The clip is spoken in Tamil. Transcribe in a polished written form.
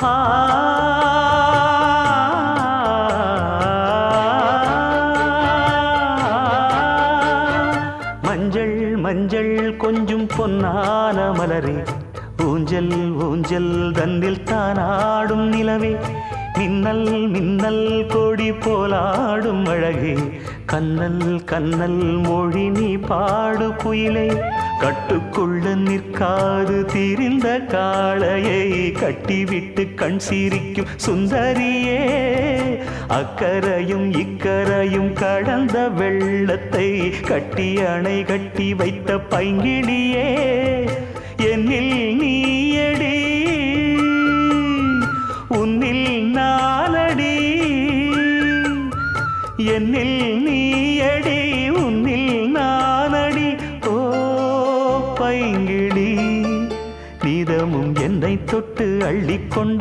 ஆ மஞ்சள் மஞ்சள் கொஞ்சம் பொன்னான மலரே, ஊஞ்சல் ஊஞ்சல் தன்னில் தானாடும் நிலவே, மின்னல் மின்னல் கொடி போலாடும் அழகே, கண்ணல் கண்ணல் மொழி நீ பாடு குயிலே, கட்டுக்குள்ள நிற்காது திரிந்த காளையை கட்டிவிட்டு கண் சிரிக்கும் சுந்தரியே, அக்கரையும் இக்கரையும் கடந்த வெள்ளத்தை கட்டி அணை கட்டி வைத்த பைங்கிளியே, என்னில் நீயடி உன்னில் நானடி, என்னில் நீயடி உன்னில் நானடி. ஓ பைங்கிளி, நீதமும் என்னை தொட்டு அள்ளிக்கொண்ட